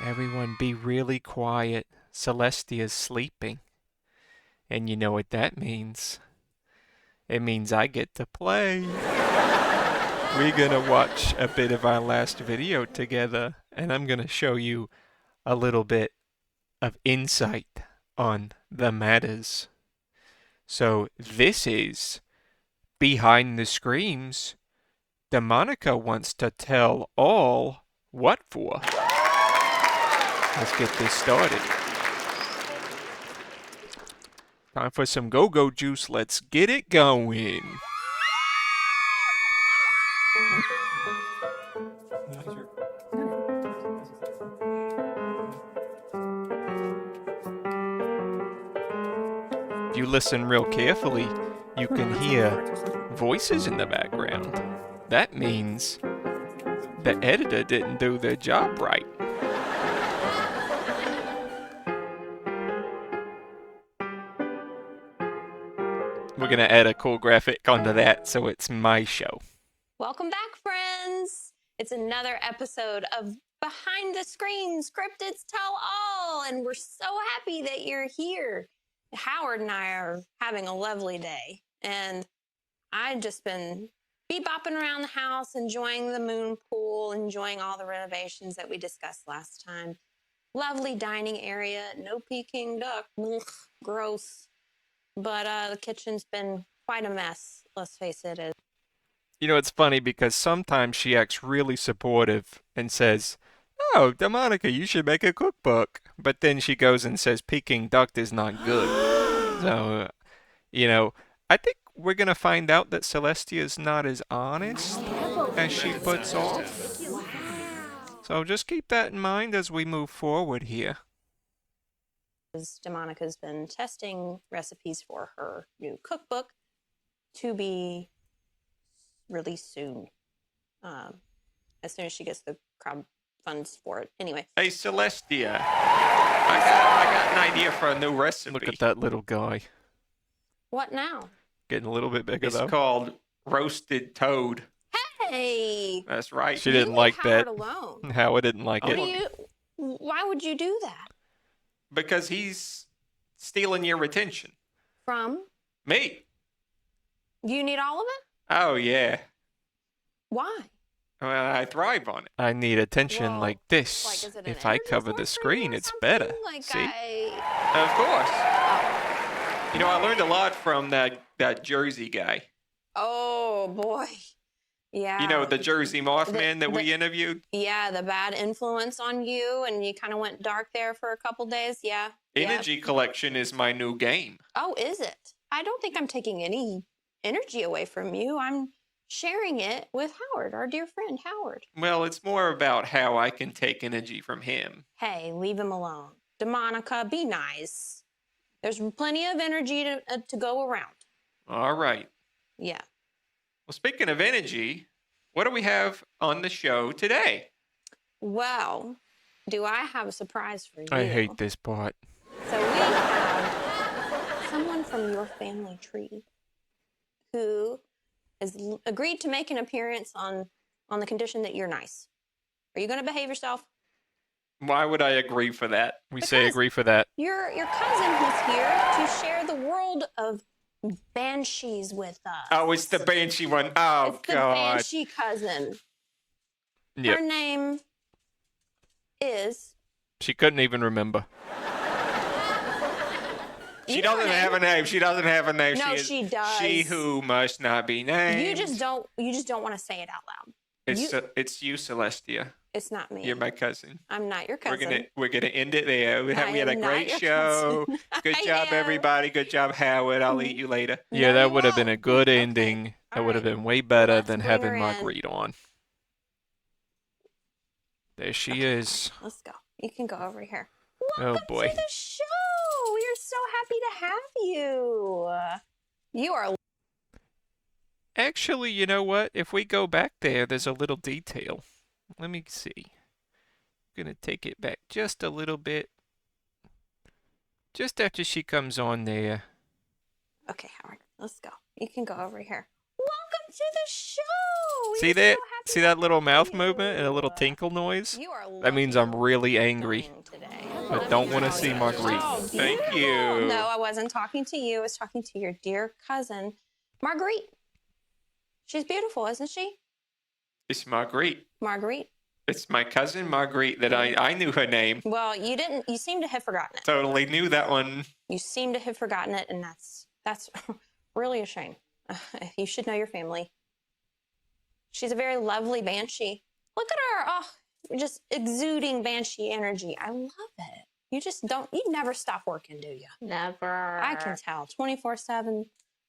Everyone be really quiet. Celestia's sleeping. And you know what that means? It means I get to play. We're gonna watch a bit of our last video together, and I'm gonna show you a little bit of insight on the matters. So this is Behind the Screams. Demonica wants to tell all what for. Let's get this started. Time for some go-go juice. Let's get it going. If you listen real carefully, you can hear voices in the background. That means the editor didn't do their job right. We're gonna add a cool graphic onto that so it's my show. Welcome back, friends. It's another episode of Behind the Screams, Cryptids Tell All, and we're so happy that you're here. Howard and I are having a lovely day, and I've just been bebopping around the house, enjoying the moon pool, enjoying all the renovations that we discussed last time. Lovely dining area, no Peking duck, ugh, gross. But the kitchen's been quite a mess, let's face it. You know, it's funny because sometimes she acts really supportive and says, "Oh, Demonica, you should make a cookbook." But then she goes and says Peking duck is not good. So, I think we're going to find out that Celestia is not as honest as she puts off. So just keep that in mind as we move forward here. Demonica's been testing recipes for her new cookbook to be released soon. As soon as she gets the crowd funds for it. Anyway. Hey, Celestia. I got an idea for a new recipe. Look at that little guy. What now? Getting a little bit bigger, It's though. called roasted toad. Hey! That's right. She didn't like that. Alone. Howard didn't like it. Why would you do that? Because he's stealing your attention. From? Me. You need all of it? Oh, yeah. Why? Well, I thrive on it. I need attention Well, like this. Like, is it an If I energy cover the source for screen, you or it's something? better. Like See? Of course. You know, I learned a lot from that Jersey guy. Oh, boy. Yeah. You know, the Jersey Mothman that we the- interviewed? Yeah, the bad influence on you, and you kind of went dark there for a couple days. Yeah. Energy collection is my new game. Oh, is it? I don't think I'm taking any energy away from you. I'm sharing it with Howard, our dear friend Howard. Well, it's more about how I can take energy from him. Hey, leave him alone. Demonica, be nice. There's plenty of energy to go around. All right. Yeah. Well, speaking of energy, what do we have on the show today? Well, do I have a surprise for you? I hate this part. So we have someone from your family tree who has agreed to make an appearance on the condition that you're nice. Are you going to behave yourself? Why would I agree for that? We say Because- agree for that. Your cousin who's here to share the world of banshees with us. Oh, it's the Banshee one. Oh, It's the God. banshee cousin. Yep. Her name is... She couldn't even remember. She You know her doesn't name. have a name. She doesn't have a name. No, is she does. She who must not be named. You just don't want to say it out loud. It's you, Celestia. It's not me. You're my cousin. I'm not your cousin. We're gonna end it there. We I had a am not great your show. cousin. Good I job, am. everybody. Good job, Howard. I'll eat you later. Yeah, No, that you would have been a won't. good Okay. ending. That All would have right. been way better Let's than bring having her in. Marguerite on. There she is. Let's go. You can go over here. Oh, Welcome boy. to the show. We are so happy to have you. You are... Actually, you know what? If we go back there, there's a little detail. Let me see. I'm gonna take it back just a little bit. Just after she comes on there. Okay, Howard. Let's go. You can go over here. Welcome to the show. See so that? happy See to that little have mouth you. movement and a little tinkle noise? You are That means I'm really angry. today. I don't want to see Marguerite. Oh, Thank beautiful. you. No, I wasn't talking to you. I was talking to your dear cousin, Marguerite. She's beautiful, isn't she? It's Marguerite. Marguerite. It's my cousin Marguerite that I knew her name. Well, you didn't. You seem to have forgotten it. Totally knew that one. You seem to have forgotten it, and that's really a shame. You should know your family. She's a very lovely banshee. Look at her. Oh, just exuding banshee energy. I love it. You just don't, you never stop working, do you? Never. I can tell. 24/7,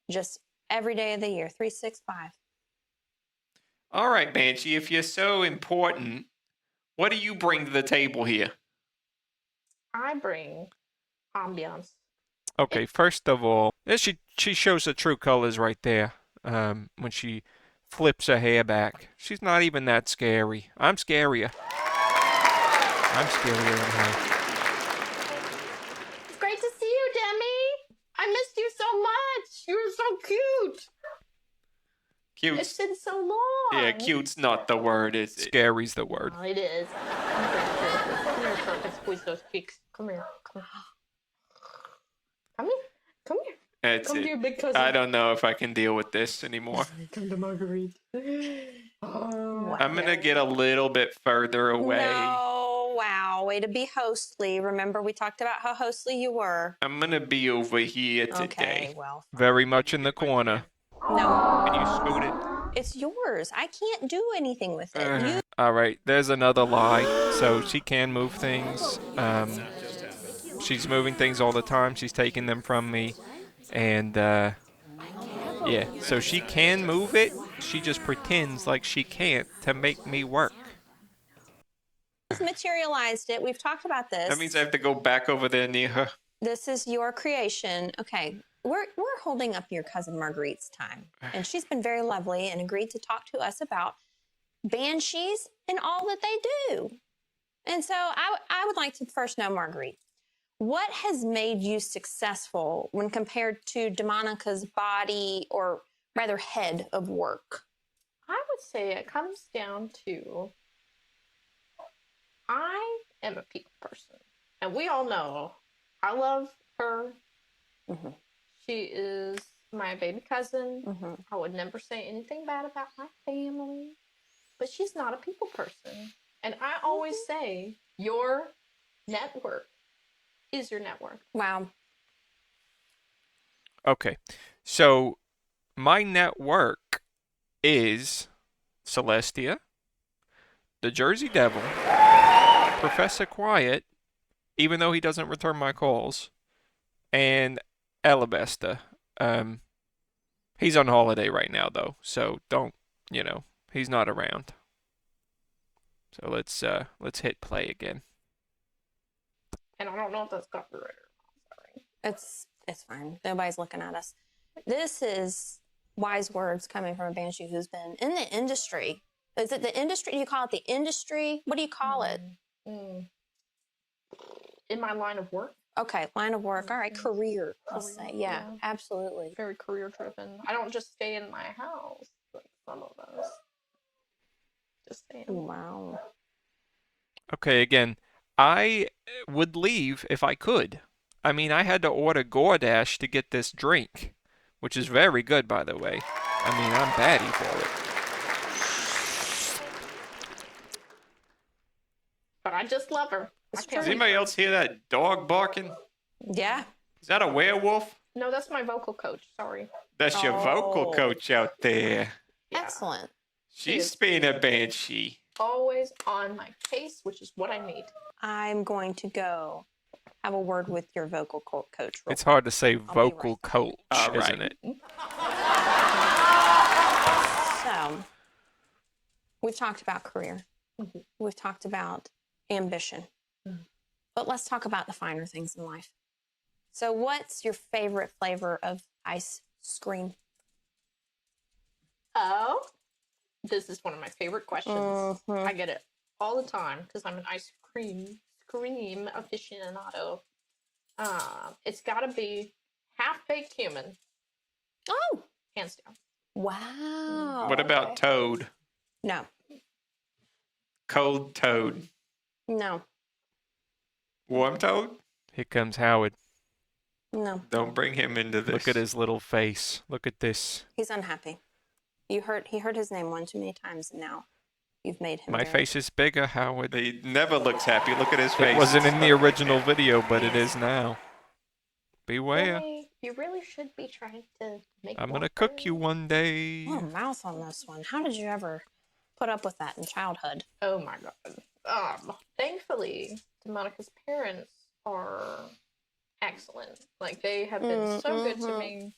just every day of the year, 365. All right, Banshee, if you're so important, what do you bring to the table here? I bring ambiance. Okay, first of all, she shows the true colors right there. When she flips her hair back, she's not even that scary. I'm scarier. I'm scarier than her. It's great to see you, Demi. I missed you so much. You were so cute. It's Cute's, been so long. yeah, cute's not the word, is it? Scary's the word. Oh, it is. Come here, so I can squeeze those cheeks. Come here. Come here. Come here. Come here. That's Come it. here, big cousin. I don't know if I can deal with this anymore. Come to Marguerite. Oh, I'm gonna get a little bit further away. No, wow. Way to be hostly. Remember, we talked about how hostly you were. I'm gonna be over here today. Okay, well, Very much in the corner. no, Can you scoot it? it's yours. I can't do anything with it. You All right, there's another lie. So she can move things. She's moving things all the time. She's taking them from me. And, yeah, so she can move it. She just pretends like she can't to make me work. materialized it. We've talked about this. That means I have to go back over there near her. This is your creation. Okay, we're holding up your cousin Marguerite's time, and she's been very lovely and agreed to talk to us about banshees and all that they do. And so I would like to first know, Marguerite, what has made you successful when compared to Demonica's body, or rather head of work? I would say it comes down to I am a people person. And we all know I love her. Mm-hmm. She is my baby cousin. Mm-hmm. I would never say anything bad about my family. But she's not a people person. And I always say your network is your network. Wow. Okay, so my network is Celestia, the Jersey Devil, Professor Quiet, even though he doesn't return my calls, and Alabasta. He's on holiday right now though, so don't, he's not around. So let's hit play again. And I don't know if that's copyright or not. Sorry. It's fine. Nobody's looking at us. This is wise words coming from a banshee who's been in the industry. Is it the industry? Do you call it the industry? What do you call it? In my line of work, Okay, line of work. All right, career. I'll say. Yeah, yeah. absolutely. very career driven. I don't just stay in my house like some of us. Just stay in. Wow. Okay, again, I would leave if I could. I mean, I had to order Gordash to get this drink, which is very good, by the way. I mean, I'm batty for it. But I just love her. It's I can't Does true. wait anybody for- else hear that dog barking? Yeah. Is that a werewolf? No, that's my vocal coach. Sorry. That's your vocal Oh. coach out there. Yeah. Excellent. She's is. being a banshee. Always on my case, which is what I need. I'm going to go have a word with your vocal coach. Real It's hard to say be vocal right back. coach, All right. isn't it? So, we've talked about career. Mhm. We've talked about ambition. Mhm. But let's talk about the finer things in life. So, what's your favorite flavor of ice cream? Oh, this is one of my favorite questions. Mhm. I get it all the time because I'm an ice cream aficionado. It's got to be half-baked human, Oh, hands down. wow. What about Okay. Toad? No. Cold toad. No. Warm toad? Here comes Howard. No. Don't bring him into this. Look at his little face. Look at this. He's unhappy. He heard his name one too many times, and now you've made him. My very face is bigger, Howard. He never looks happy. Look at his face. It wasn't in the It's original like- video, but it is now. Beware. Billy, you really should be trying to make. I'm more gonna cook friends. you one day. Oh, mouth on this one. How did you ever put up with that in childhood? Oh my god. Thankfully, Demonica's parents are excellent. Like, they have been so good to me.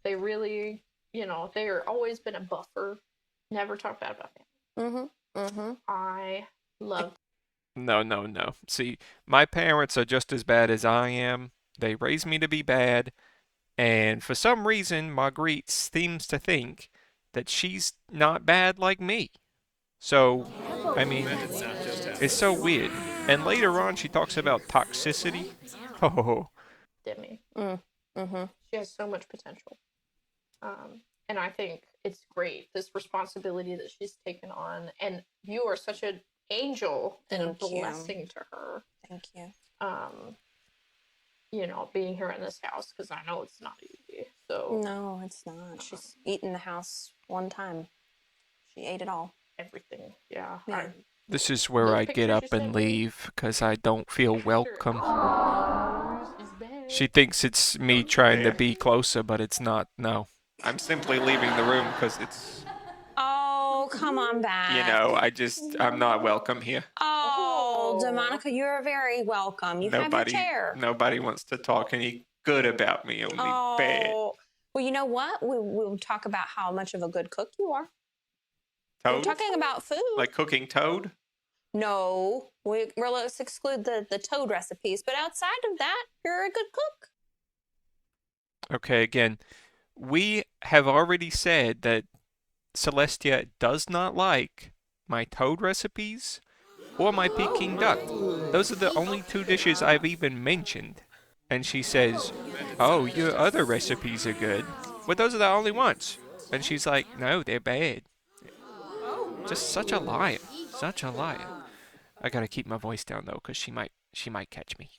They really, they are always been a buffer. Never talk bad about family. I love. No. See, my parents are just as bad as I am. They raised me to be bad. And for some reason, Marguerite seems to think that she's not bad like me. So, I mean, it's so weird. And later on, she talks about toxicity. Oh, Demi. Mm-hmm. She has so much potential. And I think it's great, this responsibility that she's taken on. And you are such an angel and a Thank you. blessing to her. Thank you. Being here in this house, because I know it's not easy. So No, it's not. She's eaten the house one time. She ate it all. everything, yeah. Yeah. this is where Those I get pictures up you sent and me? leave because I don't feel welcome. She's bad. She thinks it's me trying to be closer, but it's not. No. I'm simply leaving the room because it's, Oh, come on back. I'm not welcome here. Oh, Demonica, you're very welcome. You have your chair. Nobody wants to talk any good about me, only bad. Oh, well, you know what? We'll talk about how much of a good cook you are. We're Toad? talking about food. Like cooking toad? No, let's exclude the toad recipes. But outside of that, you're a good cook. Okay, again, we have already said that Celestia does not like my toad recipes or my Peking duck. Those are the only two dishes I've even mentioned. And she says, oh, your other recipes are good. But those are the only ones. And she's like, no, they're bad. Just such a liar. Such a liar. I gotta keep my voice down though, because she might catch me.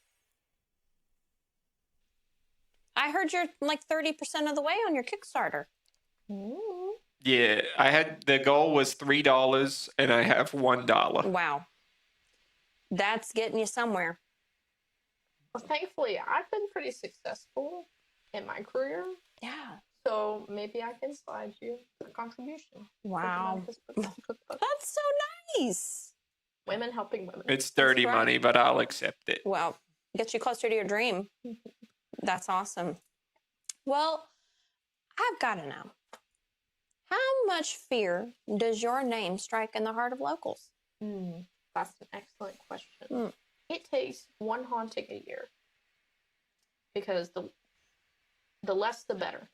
I heard you're like 30% of the way on your Kickstarter. Yeah, the goal was $3 and I have $1. Wow. That's getting you somewhere. Well, thankfully, I've been pretty successful in my career, Yeah. so maybe I can slide you a contribution. for Wow. Demonica's cookbook. That's so nice. Women helping women. It's dirty right. money, but I'll accept it. Well, gets you closer to your dream. That's awesome. Well, I've got to know, how much fear does your name strike in the heart of locals? That's an excellent question. Mm. It takes one haunting a year, because the less the better.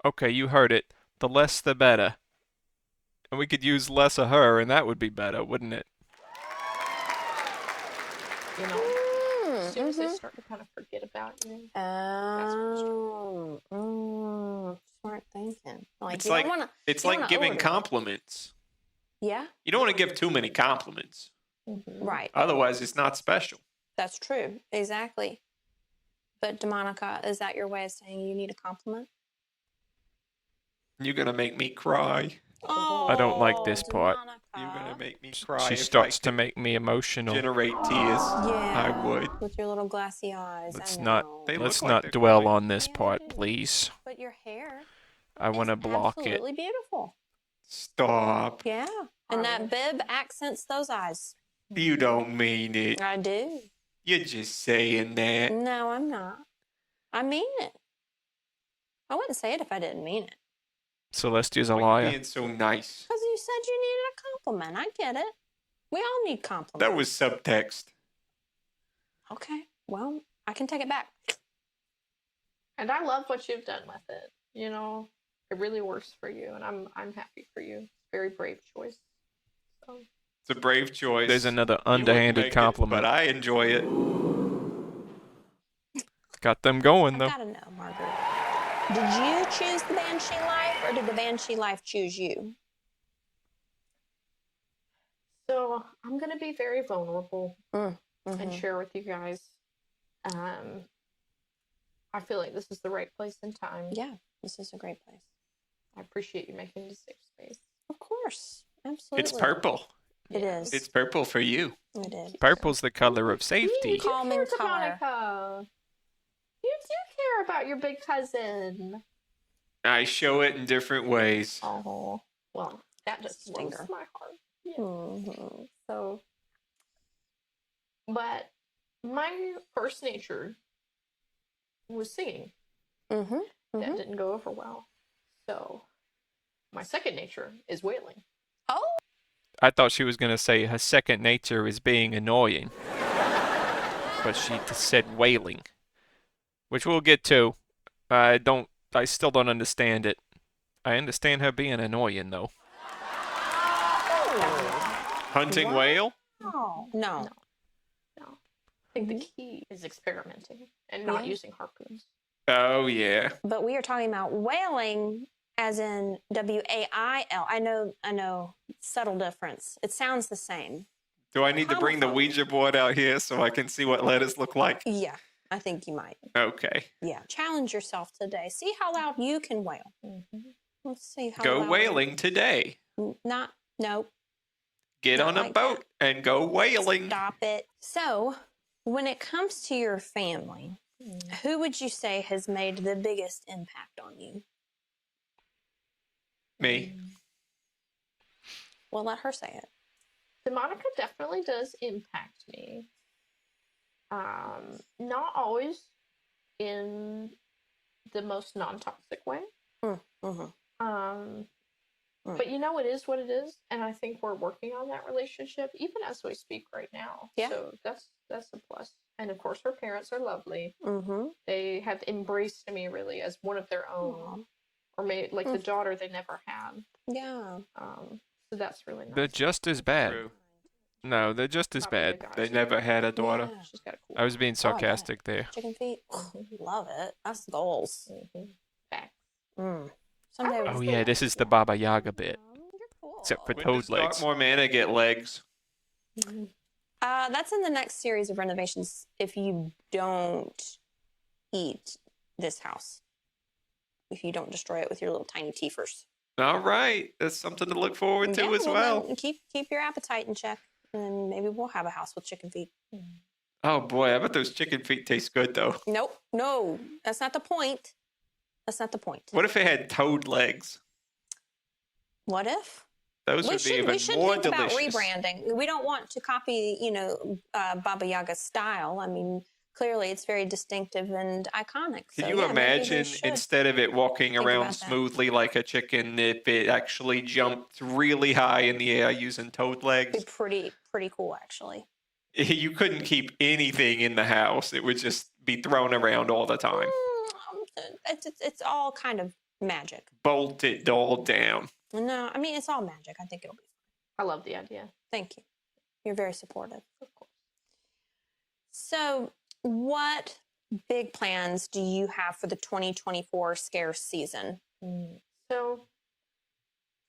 Okay, you heard it. The less the better. And we could use less of her, and that would be better, wouldn't it? As soon as they start to kind of forget about you. Smart thinking. Like, It's you like don't wanna, it's you like wanna giving overdo it. compliments. Yeah, You don't want to give too many compliments. right. Otherwise, it's not special. That's true. Exactly. But Demonica, is that your way of saying you need a compliment? You're gonna make me cry. Oh, I don't like this part. You're Demonica. gonna make me cry. She if starts I to make me emotional. generate tears. Yeah. I would. With your little glassy eyes. Let's I not know. They let's look like not they're dwell crying. on this Yeah, part, they do. please. But your hair I want to is block it. absolutely beautiful. Stop. Yeah. And that bib accents those eyes. You don't mean it. I do. You're just saying that. No, I'm not. I mean it. I wouldn't say it if I didn't mean it. Celestia's a Why you liar. being so nice? Because you said you needed a compliment. I get it. We all need compliments. That was subtext. Okay. Well, I can take it back. And I love what you've done with it. It really works for you, and I'm happy for you. Very brave choice. So It's a brave choice. There's another You wouldn't underhanded make it, compliment. but I enjoy it. Got them going I've though. got to know, Margaret. Did you choose the Banshee life, or did the Banshee life choose you? So I'm gonna be very vulnerable and Mhm. share with you guys. I feel like this is the right place and time. Yeah, this is a great place. I appreciate you making it a safe space. Of course. Absolutely. It's purple. It is. It's purple for you. It is. Purple's the color of You safety. do Calming care, color. Demonica. You do care about your big cousin. I show it in different ways. Oh, well, that just warms Stinger. my heart. Yeah. Mhm. So, but my first nature was singing. Mhm. That Mhm. didn't go over well. So, my second nature is wailing. Oh. I thought she was going to say her second nature is being annoying. But she said wailing. Which we'll get to. I still don't understand it. I understand her being annoying, though. Hunting What? whale? Oh. No. No. I think the key is experimenting and not Yeah. using harpoons. Oh, yeah. But we are talking about wailing as in W-A-I-L. I know, subtle difference. It sounds the same. Do I need to bring the Homophone. Ouija board out here so I can see what letters look like? Yeah, I think you might. Okay. Yeah, challenge yourself today. See how loud you can wail. Mm-hmm. Let's see how Go loud. whaling today. No. Get Not on a like boat and go whaling. Stop it. So, when it comes to your family, who would you say has made the biggest impact on you? Me. Well, let her say it. Demonica definitely does impact me. Not always in the most non-toxic way. Mm-hmm. But you know, it is what it is, and I think we're working on that relationship even as we speak right now. Yeah. So that's a plus. And of course, her parents are lovely. Mm-hmm. They have embraced me really as one of their own, Aw. or maybe like the daughter they never had. Yeah. So that's really nice. They're just as bad. True. No, they're just as Probably a bad. guy. They never had a daughter. Yeah. She's got a cool. I was being Oh, I bet. sarcastic there. Chicken feet. Love it. That's goals. Facts. Someday. Oh yeah, this is the Baba Yaga bit. You're cool. Except for When toad does legs. Dartmoor Manor get legs? That's in the next series of renovations. If you don't eat this house, if you don't destroy it with your little tiny teethers. All right. That's something to look forward to as well. Then keep your appetite in check, and then maybe we'll have a house with chicken feet. Oh boy, I bet those chicken feet taste good though. Nope, no, that's not the point. That's not the point. What if it had toad legs? What if? Those would be even We should more think about delicious. rebranding. We don't want to copy, Baba Yaga's style. I mean, clearly it's very distinctive and iconic. Can So, you yeah, maybe we imagine should. instead of it walking think around about that. smoothly like a chicken, if it actually jumped really high in the air using toad Be legs? pretty cool, actually. You couldn't keep anything in the house. It would just be thrown around all the time. It's all kind of magic. Bolt it all down. No, I mean it's all magic. I think it'll be fun. I love the idea. Thank you. You're very supportive. Of course. So, what big plans do you have for the 2024 scarce season? So,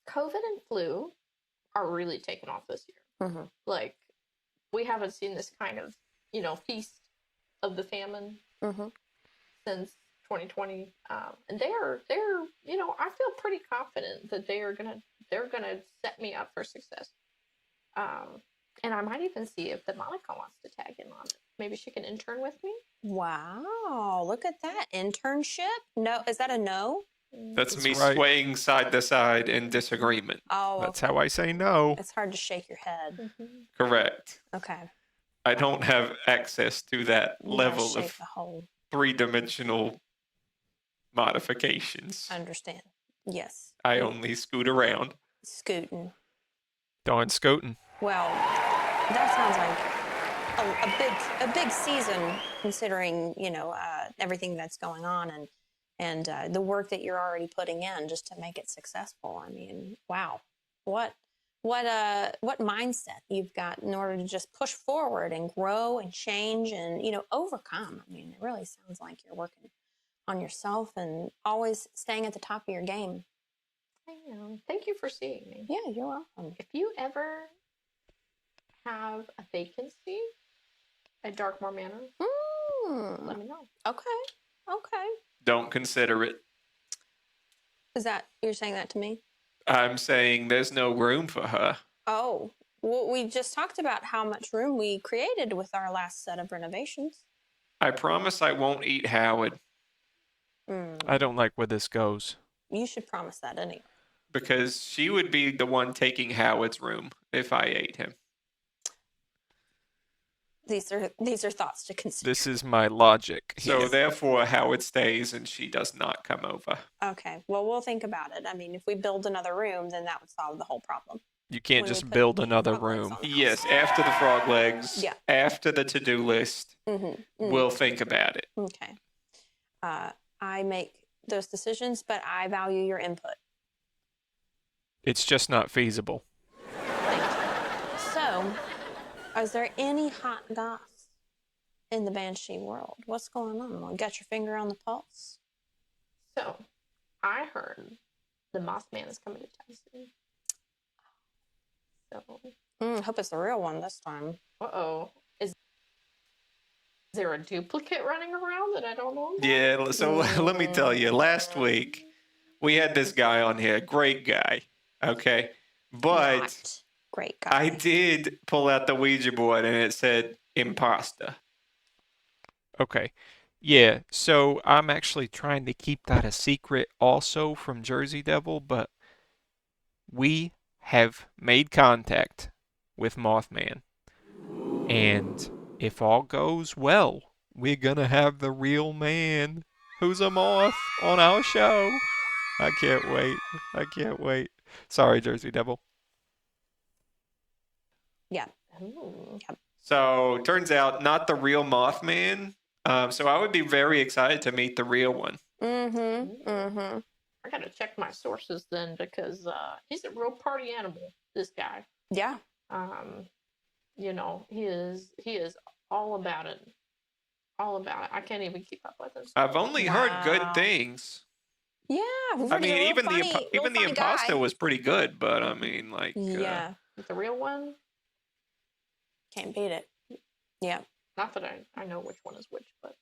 COVID and flu are really taking off this year. Mm-hmm. Like, we haven't seen this kind of, feast of the famine since 2020. And they're, I feel pretty confident that they're gonna set me up for success. And I might even see if Demonica wants to tag in on it. Maybe she can intern with me. Wow, look at that internship. No, is that a no? That's me right. swaying side to side in disagreement. Oh, That's how I say no. it's hard to shake your head. Correct. Okay. I don't have access to that You gotta level shake of the whole. three-dimensional modifications. I understand. Yes. I only scoot around. Scooting. Darn scootin'. Well, that sounds like a big season, considering everything that's going on and the work that you're already putting in just to make it successful. I mean, wow, what mindset you've got in order to just push forward and grow and change and overcome. I mean, it really sounds like you're working on yourself and always staying at the top of your game. I know. Thank you for seeing me. Yeah, you're welcome. If you ever have a vacancy at Darkmoor Manor, let me know. Okay. Don't consider it. Is that, you're saying that to me? I'm saying there's no room for her. Oh, well, we just talked about how much room we created with our last set of renovations. I promise I won't eat Howard I don't like where this goes. You should promise that anyway. because she would be the one taking Howard's room if I ate him. These are thoughts to consider. This is my logic. So here. therefore, Howard stays and she does not come over. Okay, well, we'll think about it. I mean, if we build another room, then that would solve the whole problem. You can't when we just put build another frog legs room. on the house. Yes, after the frog legs, Yeah. after the to-do list, we'll think about it. Okay. I make those decisions, but I value your input. It's just not feasible. Thank you. So, is there any hot goss in the Banshee world? What's going on? Well, got your finger on the pulse? So, I heard the Mothman is coming to town soon. So, Hope it's the real one this time. uh-oh. Is there a duplicate running around that I don't know about? Yeah, so let me tell you, last week we had this guy on here, great guy, okay? But Not great guy. I did pull out the Ouija board and it said imposter. Okay. Yeah, so I'm actually trying to keep that a secret also from Jersey Devil, but we have made contact with Mothman. And if all goes well, we're gonna have the real man who's a moth on our show. I can't wait. I can't wait. Sorry, Jersey Devil. Yeah. Ooh. So turns out not the real Mothman. So I would be very excited to meet the real one. I gotta check my sources then because he's a real party animal, this guy. Yeah. You know, he is all about it. All about it. I can't even keep up with him. I've only heard good Wow. things. Yeah. I mean, even even the imposter was pretty good, but I mean, like, Yeah. The real one? Can't beat it. Yeah. Not that I know which one is which, but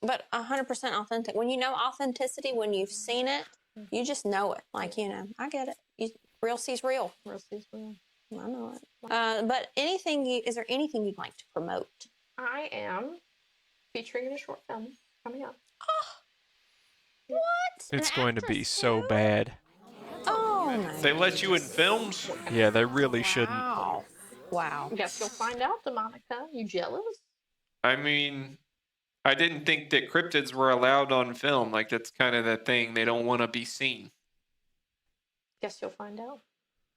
But 100% authentic. When you know authenticity, when you've seen it, you just know it. Like, I get it. Real sees real. real sees real. I know it. But is there anything you'd like to promote? I am featuring in a short film coming up. What? It's An going to be actress so too? bad. Oh my. they let you in films. Yeah, they really shouldn't. Wow. Guess you'll find out, Demonica. You jealous? I mean, I didn't think that cryptids were allowed on film. Like, that's kind of the thing. They don't want to be seen. Guess you'll find out.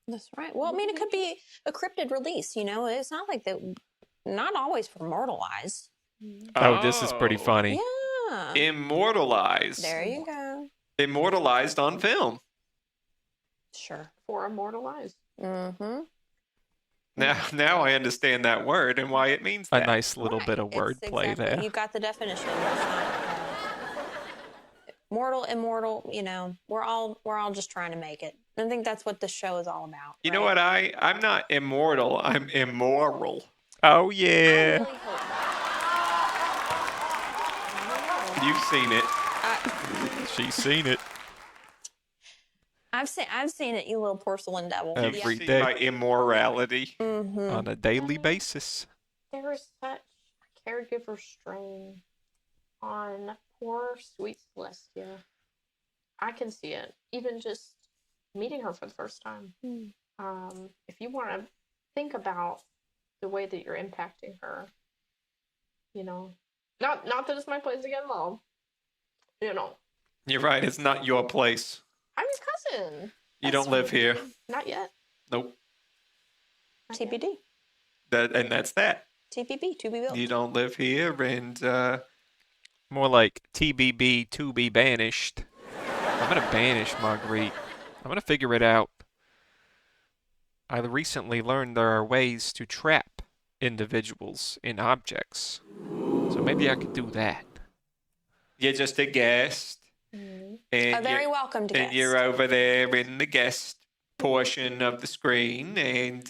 That's right. Well, I mean, it could be a cryptid release. It's not like that. Not always for mortal eyes. Oh, this is pretty funny. Yeah. Immortalized. There you go. Immortalized on film. Sure. For immortalized. Mm-hmm. Now I understand that word and why it means A that. nice little bit of wordplay there. You got the definition. It's not, mortal, immortal. We're all just trying to make it. I think that's what the show is all about. You know what? I'm not immortal. I'm immoral. Oh, yeah. I really hope. You've seen it. She's seen it. I've seen it, you little porcelain devil. Every You've seen day. my immorality. On a daily basis. There is such a caregiver strain on poor sweet Celestia. I can see it. Even just meeting her for the first time. If you want to think about the way that you're impacting her, not that it's my place to get involved. You're right. It's not your place. I'm his cousin. You don't live here. Not yet. Nope. Not yet. TBD. And that's that. TPB, to be built. You don't live here, and More like TBB, to be banished. I'm going to banish Marguerite. I'm going to figure it out. I recently learned there are ways to trap individuals in objects. So maybe I could do that. you're just a guest. And A very welcomed and guest. you're over there in the guest portion of the screen, and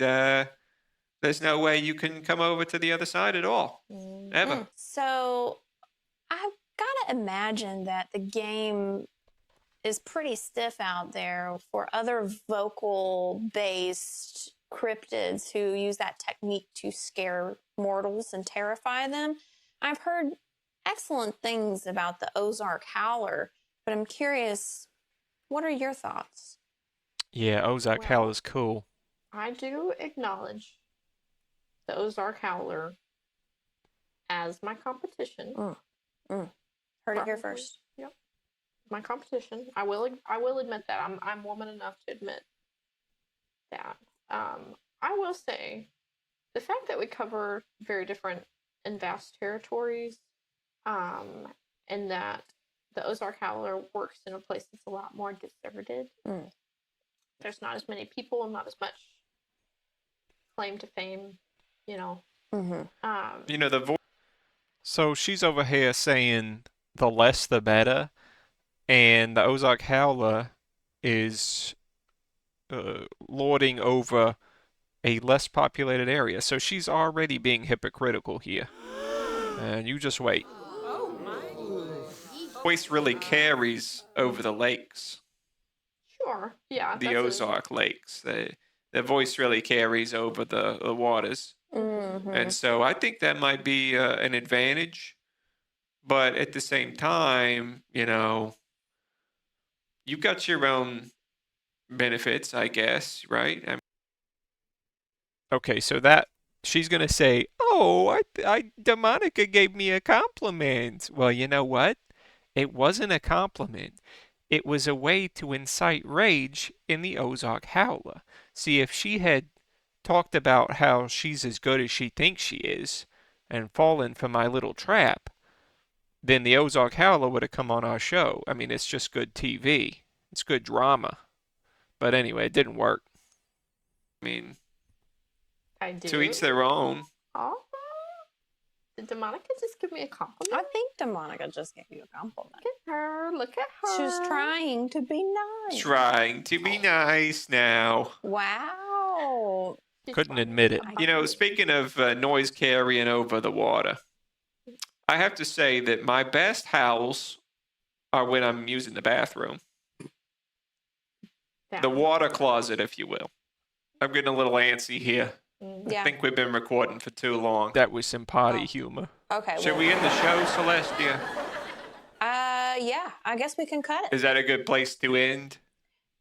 there's no way you can come over to the other side at all. Ever. So I've got to imagine that the game is pretty stiff out there for other vocal-based cryptids who use that technique to scare mortals and terrify them. I've heard excellent things about the Ozark Howler, but I'm curious, what are your thoughts? Yeah, Ozark Howler's cool. I do acknowledge the Ozark Howler as my competition. Heard it here first. Yep. My competition. I will admit that. I'm woman enough to admit that. I will say the fact that we cover very different and vast territories, and that the Ozark Howler works in a place that's a lot more deserted. There's not as many people and not as much claim to fame, you know. You know, the voice. So she's over here saying the less the better, and the Ozark Howler is lording over a less populated area. So she's already being hypocritical here. And you just wait. Voice really carries over the lakes. Sure, yeah. The Ozark lakes. Their voice really carries over the waters. And so I think that might be an advantage. But at the same time, you know, you've got your own benefits, I guess, right? Okay, so that she's going to say, oh, Demonica gave me a compliment. Well, you know what? It wasn't a compliment. It was a way to incite rage in the Ozark Howler. See, if she had talked about how she's as good as she thinks she is and fallen for my little trap, then the Ozark Howler would have come on our show. I mean, it's just good TV. It's good drama. But anyway, it didn't work. I mean, to each their own. Oh, did Demonica just give me a compliment? I think Demonica just gave you a compliment. Look at her. Look at her. She was trying to be nice. Trying to be nice now. Wow. Couldn't admit it. You know, speaking of noise carrying over the water, I have to say that my best howls are when I'm using the bathroom. The water closet, if you will. I'm getting a little antsy here. Yeah. I think we've been recording for too long. That was some potty humor. Okay. Should we end the show, Celestia? Yeah. I guess we can cut it. Is that a good place to end?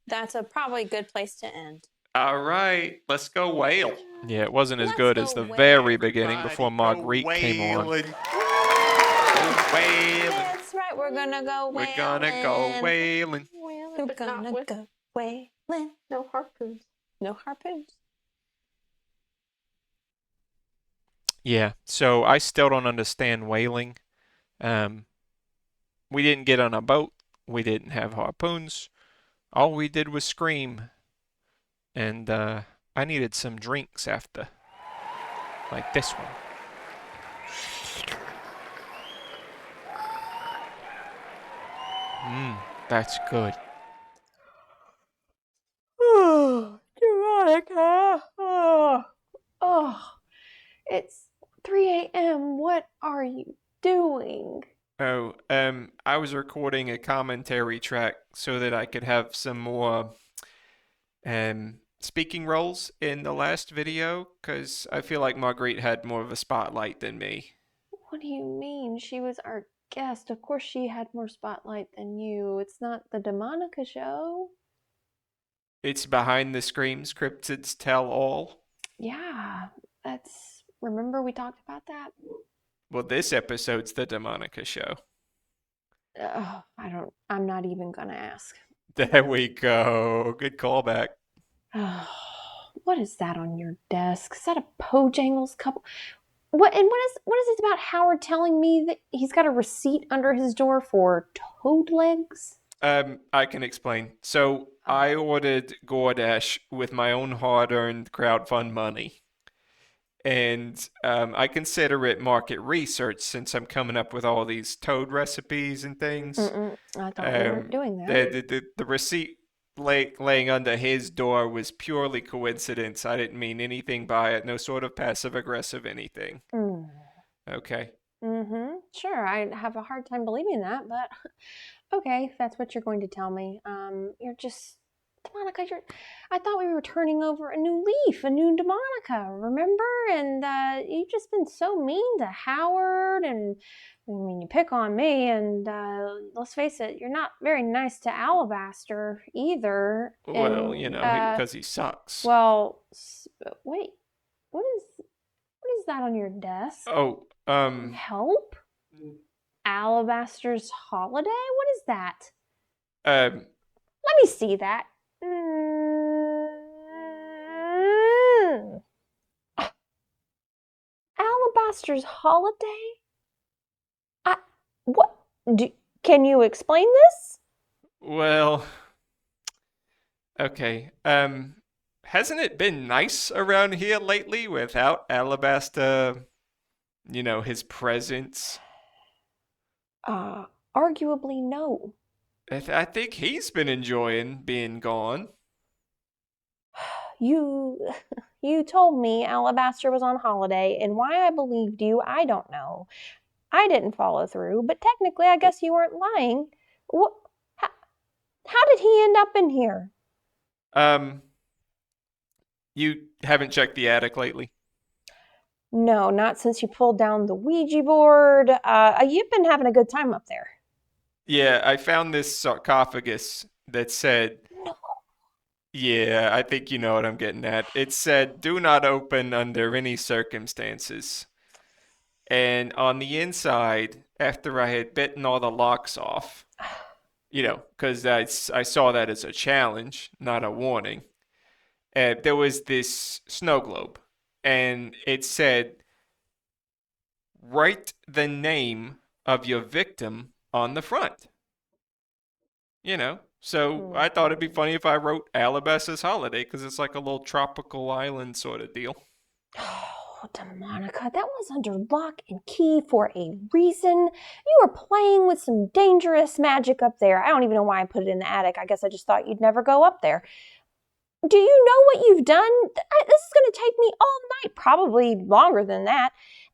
That's a probably good place to end. All right. Let's go whale. Yeah, it wasn't as Let's good go as the whale. very beginning before Marguerite came on. Whaling. That's right. We're gonna go whaling. We're gonna go whaling. We're but not gonna with go whaling. no harpoons. No harpoons. Yeah, so I still don't understand whaling. We didn't get on a boat. We didn't have harpoons. All we did was scream. And I needed some drinks after. Like this one. That's good. Oh, Demonica. Oh, it's 3 a.m. What are you doing? Oh, I was recording a commentary track so that I could have some more speaking roles in the last video, because I feel like Marguerite had more of a spotlight than me. What do you mean? She was our guest. Of course she had more spotlight than you. It's not the Demonica show. It's Behind the Screams, Cryptids Tell All. Yeah, remember we talked about that? Well, this episode's the Demonica show. I'm not even gonna ask. There we go. Good callback. What is that on your desk? Is that a Bojangles couple? What is it about Howard telling me that he's got a receipt under his door for toad legs? I can explain. So I ordered Gordash with my own hard-earned crowdfund money. And I consider it market research since I'm coming up with all these toad recipes and things. I thought we weren't doing that. The receipt laying under his door was purely coincidence. I didn't mean anything by it. No sort of passive aggressive anything. Mm. Okay. Mm-hmm. Sure, I have a hard time believing that, but okay, if that's what you're going to tell me. You're just Demonica, I thought we were turning over a new leaf, a new Demonica, remember? And you've just been so mean to Howard, and I mean, you pick on me, and let's face it, you're not very nice to Alabaster either. Well, And because he sucks. well, wait, what is that on your desk? Oh, Help? Alabaster's holiday? What is that? um, Let me see that. Alabaster's holiday? What? Can you explain this? well, okay. Hasn't it been nice around here lately without Alabaster, his presence? Arguably no. I think he's been enjoying being gone. You told me Alabaster was on holiday, and why I believed you, I don't know. I didn't follow through, but technically I guess you weren't lying. What? How did he end up in here? You haven't checked the attic lately? No, not since you pulled down the Ouija board. You've been having a good time up there. Yeah, I found this sarcophagus that said, No. yeah, I think you know what I'm getting at. It said, do not open under any circumstances. And on the inside, after I had bitten all the locks off, because I saw that as a challenge, not a warning, there was this snow globe. And it said, write the name of your victim on the front. So I thought it'd be funny if I wrote Alabaster's Holiday, because it's like a little tropical island sort of deal. Oh, Demonica, that was under lock and key for a reason. You were playing with some dangerous magic up there. I don't even know why I put it in the attic. I guess I just thought you'd never go up there. Do you know what you've done? This is going to take me all night, probably longer than that.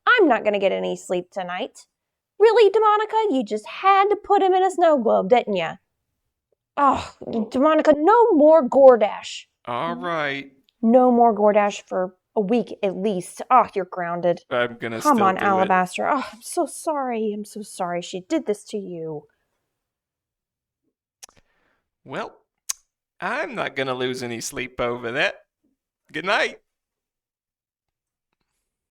I'm not going to get any sleep tonight. Really, Demonica? You just had to put him in a snow globe, didn't you? Oh, Demonica, no more Gordash. All right. No more Gordash for a week at least. Oh, you're grounded. I'm gonna Come still on, do Alabaster. Oh, I'm so sorry. I'm so sorry she did this to you. Well, I'm not gonna lose any sleep over that. Good night.